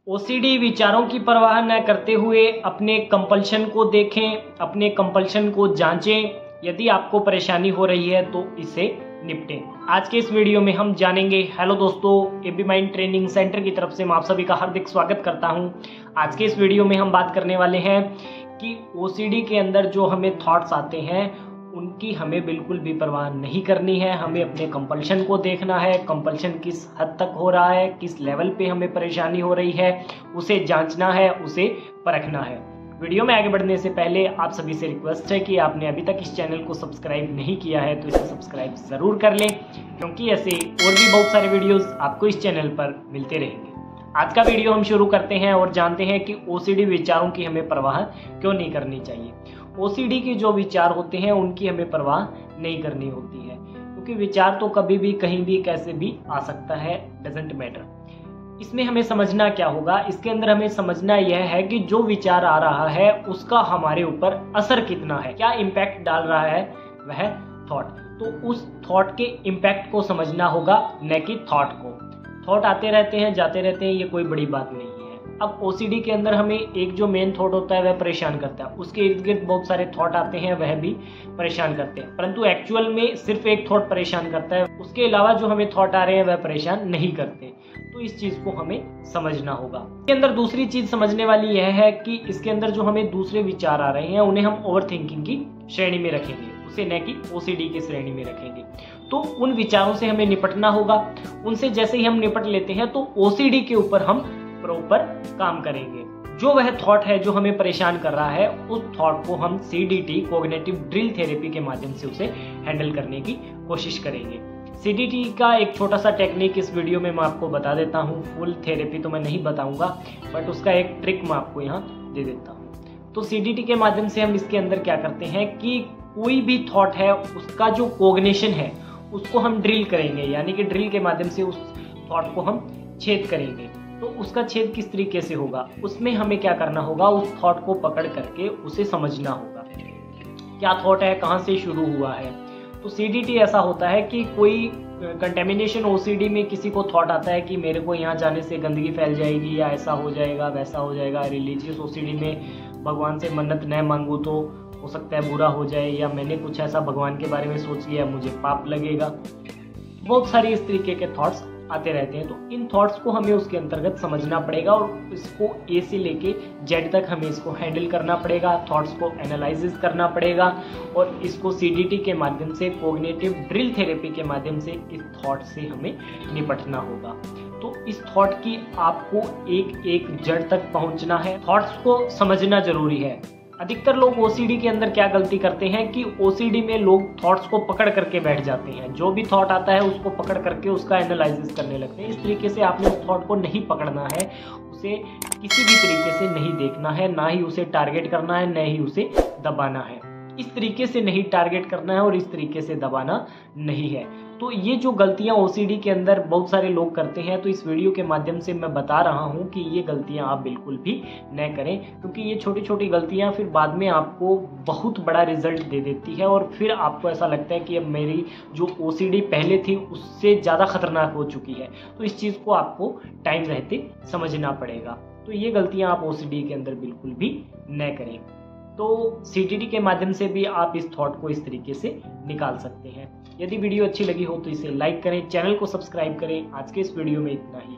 OCD विचारों की परवाह न करते हुए अपने कंपल्शन को देखें, अपने कंपल्शन को जांचें। यदि आपको परेशानी हो रही है तो इससे निपटें। आज के इस वीडियो में हम जानेंगे। हेलो दोस्तों, एबी माइंड ट्रेनिंग सेंटर की तरफ से मैं आप सभी का हार्दिक स्वागत करता हूं। आज के इस वीडियो में हम बात करने वाले हैं कि ओसीडी के अंदर जो हमें थॉट्स आते हैं उनकी हमें बिल्कुल भी परवाह नहीं करनी है। हमें अपने कंपल्शन को देखना है, कंपल्शन किस हद तक हो रहा है, किस लेवल पे हमें परेशानी हो रही है, उसे जांचना है, उसे परखना है। वीडियो में आगे बढ़ने से पहले आप सभी से रिक्वेस्ट है कि आपने अभी तक इस चैनल को सब्सक्राइब नहीं किया है तो इसे सब्सक्राइब जरूर कर लें, क्योंकि ऐसे और भी बहुत सारे वीडियोस आपको इस चैनल पर मिलते रहेंगे। आज का वीडियो हम शुरू करते हैं और जानते हैं कि ओसीडी विचारों की हमें परवाह क्यों नहीं करनी चाहिए। ओसीडी के जो विचार होते हैं उनकी हमें परवाह नहीं करनी होती है, क्योंकि विचार तो कभी भी कहीं भी कैसे भी आ सकता है, डजेंट मैटर। इसमें हमें समझना क्या होगा, इसके अंदर हमें समझना यह है कि जो विचार आ रहा है उसका हमारे ऊपर असर कितना है, क्या इम्पैक्ट डाल रहा है वह थॉट। तो उस थॉट के इम्पैक्ट को समझना होगा, न कि थॉट को। थॉट आते रहते हैं, जाते रहते हैं, ये कोई बड़ी बात नहीं है। अब ओसीडी के अंदर हमें एक जो मेन थॉट होता है वह परेशान करता है, उसके इर्द गिर्द बहुत सारे थॉट आते हैं, वह भी परेशान करते हैं, परंतु एक्चुअल में सिर्फ एक थॉट परेशान करता है, उसके अलावा जो हमें थॉट आ रहे हैं वह परेशान नहीं करते। तो इस चीज को हमें समझना होगा। इसके अंदर दूसरी चीज समझने वाली यह है कि इसके अंदर जो हमें दूसरे विचार आ रहे हैं उन्हें हम ओवर थिंकिंग की श्रेणी में रखेंगे, उसे न कि ओसीडी की श्रेणी में रखेंगे। तो उन विचारों से हमें निपटना होगा। उनसे जैसे ही हम निपट लेते हैं तो ओसीडी के ऊपर हम प्रॉपर काम करेंगे। जो वह थॉट है जो हमें परेशान कर रहा है, उस थॉट को हम सीडीटी कॉग्निटिव ड्रिल थेरेपी के माध्यम से उसे हैंडल करने की कोशिश करेंगे। सीडीटी का एक छोटा सा टेक्निक इस वीडियो में मैं आपको बता देता हूँ। फुल थेरेपी तो मैं नहीं बताऊंगा, बट उसका एक ट्रिक मैं आपको यहाँ दे देता हूँ। तो सीडीटी के माध्यम से हम इसके अंदर क्या करते हैं कि कोई भी थॉट है उसका जो कॉग्निशन है उसको हम ड्रिल करेंगे, यानी कि ड्रिल के माध्यम से उस थॉट को हम छेद करेंगे। तो उसका छेद किस तरीके से होगा, उसमें हमें क्या करना होगा, उस थॉट को पकड़ करके उसे समझना होगा क्या थॉट है, कहाँ से शुरू हुआ है। तो सीडीटी ऐसा होता है कि कोई कंटेमिनेशन ओसीडी में किसी को थॉट आता है कि मेरे को यहाँ जाने से गंदगी फैल जाएगी, या ऐसा हो जाएगा, वैसा हो जाएगा। रिलीजियस ओसीडी में भगवान से मन्नत न मांगू तो हो सकता है बुरा हो जाए, या मैंने कुछ ऐसा भगवान के बारे में सोच लिया मुझे पाप लगेगा। बहुत सारी इस तरीके के थॉट्स आते रहते हैं। तो इन थॉट्स को हमें उसके अंतर्गत समझना पड़ेगा और इसको ए से लेके जेड तक हमें इसको हैंडल करना पड़ेगा, थॉट्स को एनालाइसिस करना पड़ेगा और इसको सीडीटी के माध्यम से, कॉग्निटिव ड्रिल थेरेपी के माध्यम से इस थॉट से हमें निपटना होगा। तो इस थॉट की आपको एक एक जड़ तक पहुंचना है, थॉट्स को समझना जरूरी है। अधिकतर लोग ओसीडी के अंदर क्या गलती करते हैं कि ओसीडी में लोग थॉट्स को पकड़ करके बैठ जाते हैं। जो भी थॉट आता है उसको पकड़ करके उसका एनालिसिस करने लगते हैं। इस तरीके से आपने उस थॉट को नहीं पकड़ना है, उसे किसी भी तरीके से नहीं देखना है, ना ही उसे टारगेट करना है, न ही उसे दबाना है। इस तरीके से नहीं टारगेट करना है और इस तरीके से दबाना नहीं है। तो ये जो गलतियां ओसीडी के अंदर बहुत सारे लोग करते हैं, तो इस वीडियो के माध्यम से मैं बता रहा हूं कि ये गलतियां आप बिल्कुल भी न करें, क्योंकि ये छोटी छोटी गलतियां फिर बाद में आपको बहुत बड़ा रिजल्ट दे देती है और फिर आपको ऐसा लगता है कि अब मेरी जो ओसीडी पहले थी उससे ज़्यादा खतरनाक हो चुकी है। तो इस चीज़ को आपको टाइम रहते समझना पड़ेगा। तो ये गलतियाँ आप ओसीडी के अंदर बिल्कुल भी न करें। तो सीडीटी के माध्यम से भी आप इस थॉट को इस तरीके से निकाल सकते हैं। यदि वीडियो अच्छी लगी हो तो इसे लाइक करें, चैनल को सब्सक्राइब करें। आज के इस वीडियो में इतना ही।